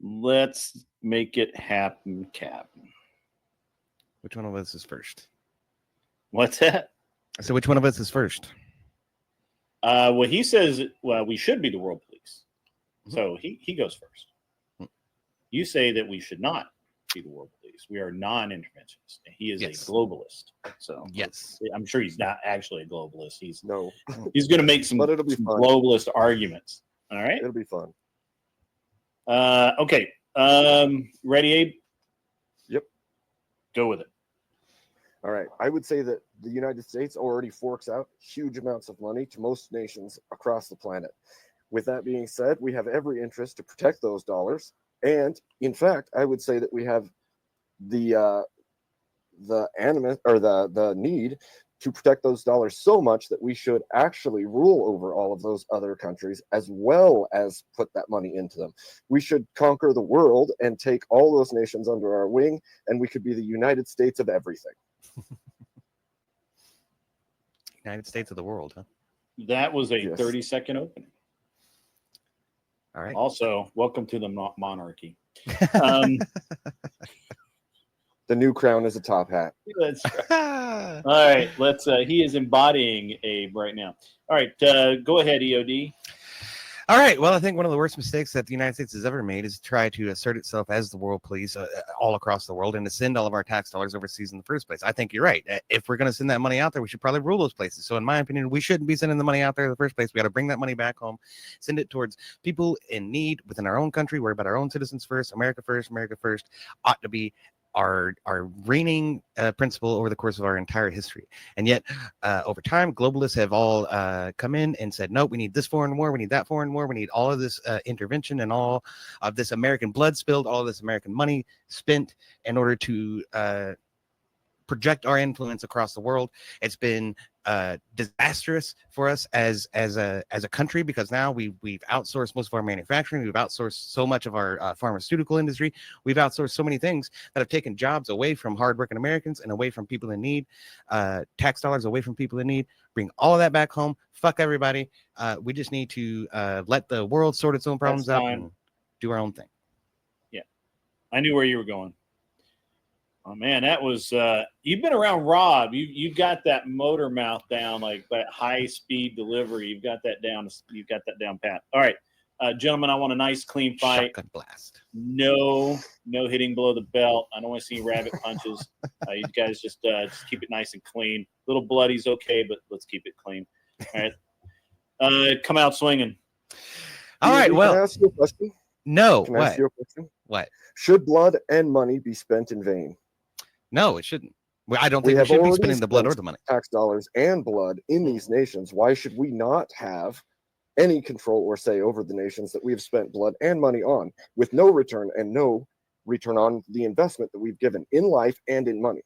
Let's make it happen, Captain. Which one of us is first? What's that? So which one of us is first? Well, he says, well, we should be the world police. So he goes first. You say that we should not be the world police. We are non-interventionists. He is a globalist. So yes, I'm sure he's not actually a globalist. He's going to make some globalist arguments. All right, it'll be fun. Okay. Ready, Abe? Yep. Go with it. All right. I would say that the United States already forks out huge amounts of money to most nations across the planet. With that being said, we have every interest to protect those dollars. And in fact, I would say that we have the need to protect those dollars so much that we should actually rule over all of those other countries as well as put that money into them. We should conquer the world and take all those nations under our wing, and we could be the United States of everything. United States of the world, huh? That was a 30-second opening. All right. Also, welcome to the monarchy. The new crown is a top hat. That's right. All right, let's. He is embodying Abe right now. All right, go ahead, EOD. All right. Well, I think one of the worst mistakes that the United States has ever made is try to assert itself as the world police all across the world and to send all of our tax dollars overseas in the first place. I think you're right. If we're going to send that money out there, we should probably rule those places. So in my opinion, we shouldn't be sending the money out there in the first place. We got to bring that money back home, send it towards people in need within our own country, worry about our own citizens first. America first ought to be our reigning principle over the course of our entire history. And yet, over time, globalists have all come in and said, no, we need this foreign war, we need that foreign war, we need all of this intervention and all of this American blood spilled, all of this American money spent in order to project our influence across the world. It's been disastrous for us as a country, because now we've outsourced most of our manufacturing, we've outsourced so much of our pharmaceutical industry, we've outsourced so many things that have taken jobs away from hardworking Americans and away from people in need, tax dollars away from people in need. Bring all of that back home. Fuck everybody. We just need to let the world sort its own problems out and do our own thing. Yeah, I knew where you were going. Oh man, that was you've been around Rob. You got that motor mouth down, like that high speed delivery. You've got that down. You've got that down pat. All right, gentlemen, I want a nice clean fight. Shotgun blast. No hitting below the belt. I don't want to see rabbit punches. You guys just keep it nice and clean. Little bloody's okay, but let's keep it clean. All right, come out swinging. All right. Well, can I ask you a question? No. Can I ask you a question? What? Should blood and money be spent in vain? No, it shouldn't. I don't think we should be spending the blood or the money. Tax dollars and blood in these nations. Why should we not have any control or say over the nations that we have spent blood and money on, with no return and no return on the investment that we've given in life and in money?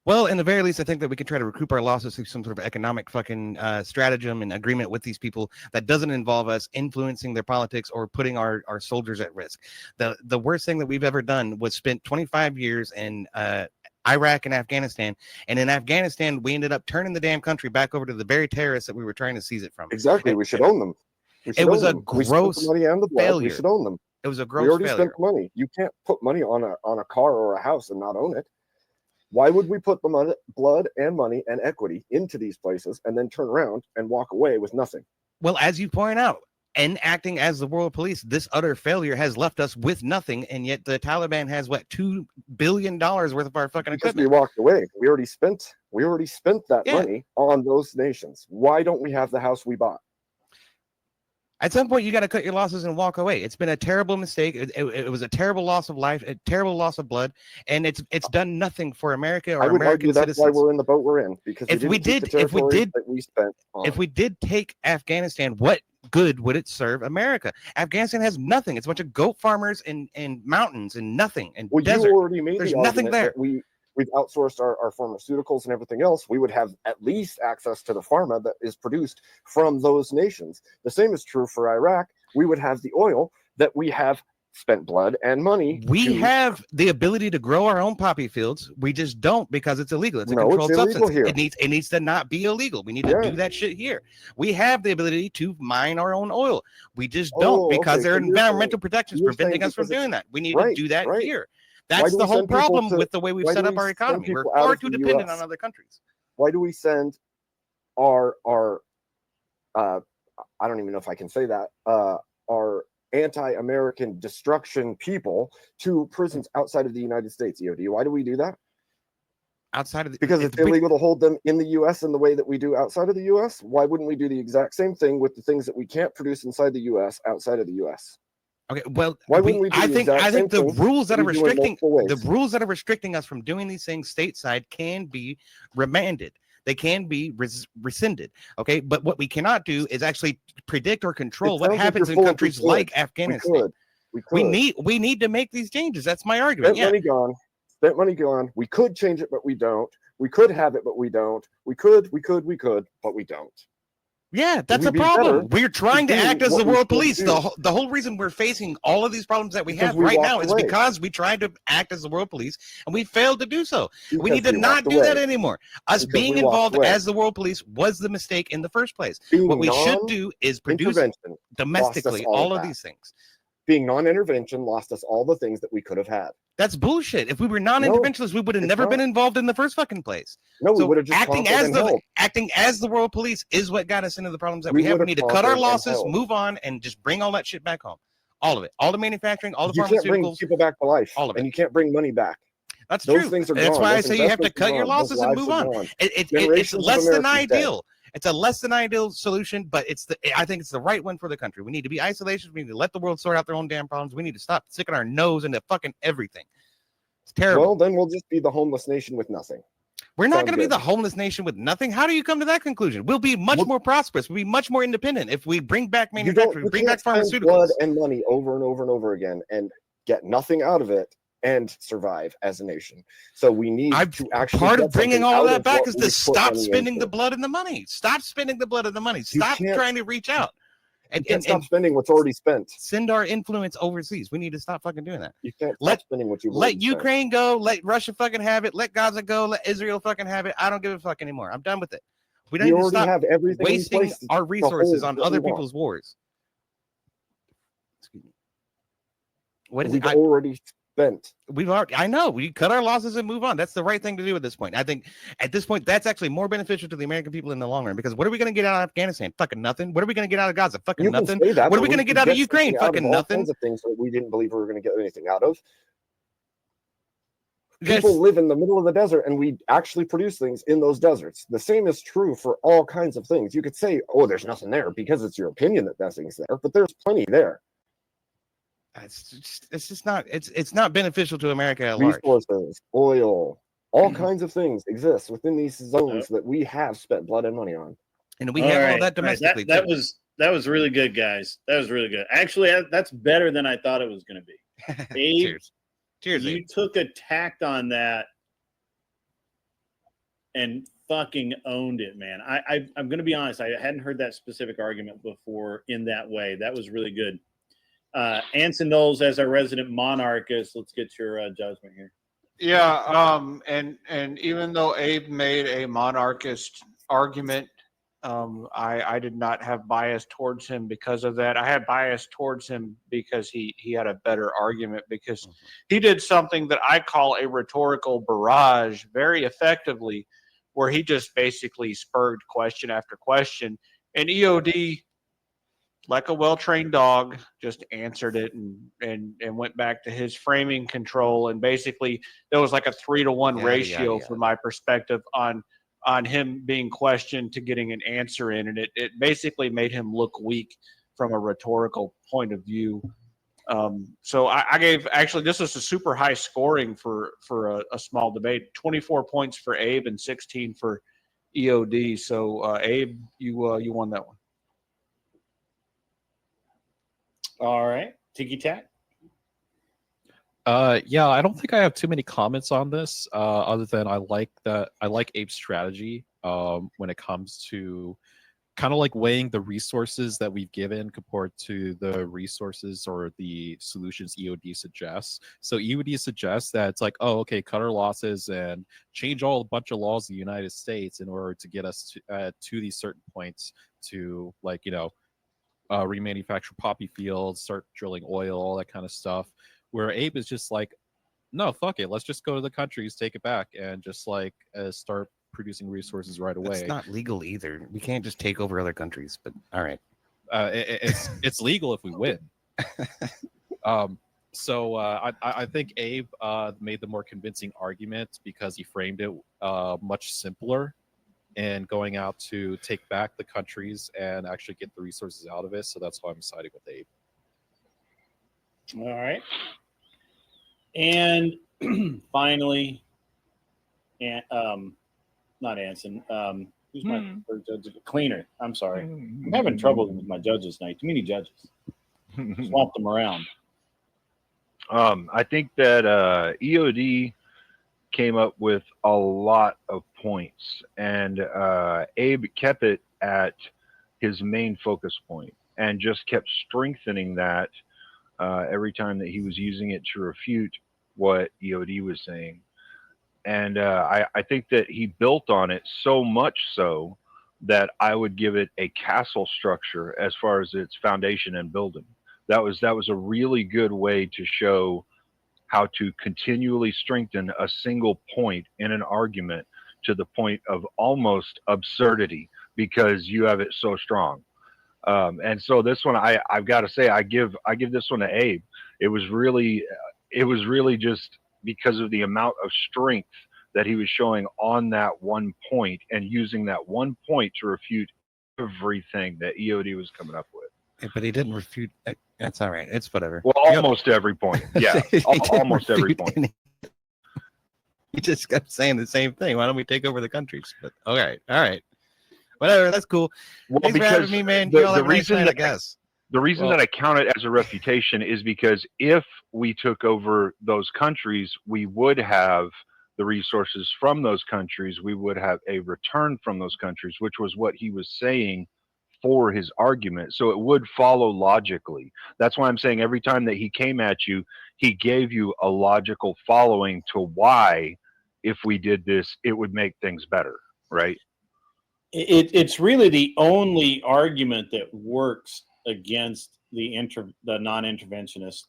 Well, in the very least, I think that we can try to recoup our losses through some sort of economic fucking stratagem and agreement with these people that doesn't involve us influencing their politics or putting our soldiers at risk. The worst thing that we've ever done was spent 25 years in Iraq and Afghanistan. And in Afghanistan, we ended up turning the damn country back over to the very terrorists that we were trying to seize it from. Exactly. We should own them. It was a gross money and the blood. failure. We should own them. It was a gross failure. We already failure. spent money. You can't put money on a car or a house and not own it. Why would we put the money, blood and money and equity into these places and then turn around and walk away with nothing? Well, as you point out, and acting as the world police, this utter failure has left us with nothing, and yet the Taliban has what, $2 billion worth of our fucking equipment. We walked away. We already spent that money on those nations. Why don't we have the house we bought? At some point, you got to cut your losses and walk away. It's been a terrible mistake. It was a terrible loss of life, a terrible loss of blood, and it's done nothing for America or American citizens. That's why we're in the boat we're in, because if we did take Afghanistan, what good would it serve America? Afghanistan has nothing. It's a bunch of goat farmers and mountains and nothing and desert. You already made There's the nothing there. We've outsourced our pharmaceuticals and everything else. We would have at least access to the pharma that is produced from those nations. The same is true for Iraq. We would have the oil that we have spent blood and money. We to, have the ability to grow our own poppy fields. We just don't because it's illegal. It's a No, controlled it's illegal substance. here. It needs to not be illegal. We need Yeah. to do that shit here. We have the ability to mine our own oil. We just Oh, don't because okay, there are so you're environmental protections you're preventing saying us from because it's- doing that. We need right, to do that right. here. Why That's do the we whole send people problem to- with the way we've why set do up we our send economy. We're people out far of too the dependent US? on other countries. Why do we send our I don't even know if I can say that, our anti-American destruction people to prisons outside of the United States, EOD? Why do we do that? Outside of the, Because it's illegal to hold them in the US in the way that we do outside of the US. Why wouldn't we do the exact same thing with the things that we can't produce inside the US outside of the US? Okay, well, Why wouldn't we do I the think exact same the thing rules that that are we do in restricting multiple ways? the rules that are restricting us from doing these things stateside can be remanded. They can be rescinded. Okay, but what we cannot do is actually predict or control It what sounds like happens you're in full of countries good. like We Afghanistan. could. We need to make these changes. That's my argument. Spent money gone. Spent money gone. We could change it, but we don't. We could have it, but we don't. We could, but we don't. Yeah, that's a We'd be better problem. We're trying to do act as what the we world should police. do. The whole reason we're facing all of these problems that we Because have we right now walked is away. because we tried to act as the world police and we failed to do so. We Because need to we not walked do that away. anymore. Us Because being we walked involved away. as the world police was the mistake in the first place. Being What we should do is produce non-intervention domestically lost us all all of of that. these things. Being non-intervention lost us all the things that we could have had. That's bullshit. If we were non-interventionists, we would have it's never been not. involved in the first fucking place. No, we So would have just acting conquered as and the held. acting as the world police is what got us into the problems that We we have. would We have need to cut our conquered and losses, held. move on, and just bring all that shit back home. All of it. All the manufacturing, all the You can't bring pharmaceuticals. people back to life, all of it. and you can't bring money back. That's Those true. things are That's gone. why I Those say you have to investments cut are your gone. Those losses and lives move are on. gone. It's Generations of less than Americans dead. ideal. It's a less than ideal solution, but I think it's the right one for the country. We need to be isolationist. We need to let the world sort out their own damn problems. We need to stop sticking our nose into fucking everything. It's terrible. Well, then we'll just be the homeless nation with nothing. We're not sounds going to be good. the homeless nation with nothing. How do you come to that conclusion? We'll be much more prosperous. We'll be much more independent if we bring back manufacturing, You bring back can't spend pharmaceuticals. blood and money over and over and over again and get nothing out of it and survive as a nation. So we need to actually. Part of get bringing something all out that of back what is we to put stop money spending into. the blood and the money. Stop spending the blood and the money. Stop can't- trying to reach out You can't and stop spending what's already spent. send our influence overseas. We need to stop fucking doing that. You can't Let- stop spending what you've Let already spent. Ukraine go. Let Russia fucking have it. Let Gaza go. Let Israel fucking have it. I don't give a fuck anymore. I'm done with it. We We don't need to already stop have everything in wasting place our to resources hold on what other we want. people's wars. Excuse me. What is We've it? already spent. I know we cut our losses and move on. That's the right thing to do at this point. I think at this point, that's actually more beneficial to the American people in the long run, because what are we going to get out of Afghanistan? Fucking nothing. What are we going to get out of Gaza? Fucking You can nothing. say that, What are but we going to could get out of something Ukraine? out of Fucking all nothing. kinds of things that we didn't believe we were going to get anything out of. Yes. People live in the middle of the desert, and we actually produce things in those deserts. The same is true for all kinds of things. You could say, "Oh, there's nothing there," because it's your opinion that nothing's there, but there's plenty there. It's just not. It's not beneficial to America at large. Resources, oil, all kinds of things exist within these zones that we have spent blood and money on. And we have all that All right. domestically. That too. that was really good, guys. That was really good. Actually, that's better than I thought it was going to be. Abe, Cheers. Cheers. you Abe. took a tact on that and fucking owned it, man. I'm going to be honest. I hadn't heard that specific argument before in that way. That was really good. Anson Knowles, as our resident monarchist, let's get your judgment here. Yeah, and even though Abe made a monarchist argument, I did not have bias towards him because of that. I had bias towards him because he had a better argument, because he did something that I call a rhetorical barrage very effectively, where he just basically spurred question after question, and EOD, like a well-trained dog, just answered it and went back to his framing control. And basically there was like a 3-to-1 ratio from my perspective on him being questioned to getting an answer in. And it basically made him look weak from a rhetorical point of view. So I gave, actually, this was a super high scoring for a small debate, 24 points for Abe and 16 for EOD. So Abe, you won that one. All right. Tiki Tack. Yeah, I don't think I have too many comments on this, other than I like Abe's strategy when it comes to kind of like weighing the resources that we've given compared to the resources or the solutions EOD suggests. So EOD suggests that it's like, oh, okay, cut our losses and change a bunch of laws in the United States in order to get us to these certain points to, like, remanufacture poppy fields, start drilling oil, all that kind of stuff. Where Abe is just like, no, fuck it, let's just go to the countries, take it back, and just like start producing resources right away. It's not legal either. We can't just take over other countries. But all right, it's legal if we win. So I think Abe made the more convincing argument because he framed it much simpler and going out to take back the countries and actually get the resources out of it. So that's why I'm siding with Abe. All right. And finally, and not Anson. Who's my third judge? Cleaner. I'm sorry. I'm having trouble with my judges tonight. Too many judges. Swap them around. I think that EOD came up with a lot of points, and Abe kept it at his main focus point and just kept strengthening that every time that he was using it to refute what EOD was saying. And I think that he built on it so much so that I would give it a castle structure as far as its foundation and building. That was a really good way to show how to continually strengthen a single point in an argument to the point of almost absurdity because you have it so strong. And so this one, I've got to say, I give this one to Abe. It was really just because of the amount of strength that he was showing on that one point and using that one point to refute everything that EOD was coming up with. but he didn't refute. That's all right. It's whatever. Well, almost every point. Yeah, He didn't almost every refute point. any- He just kept saying the same thing. Why don't we take over the countries? But all right, whatever. That's cool. Well, Thanks for having me, man. the, Y'all the have a nice reason night, I that guess. the reason Well- that I count it as a refutation is because if we took over those countries, we would have the resources from those countries. We would have a return from those countries, which was what he was saying for his argument. So it would follow logically. That's why I'm saying every time that he came at you, he gave you a logical following to why, if we did this, it would make things better, right? It's really the only argument that works against the non-interventionist.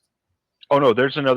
Oh no, there's another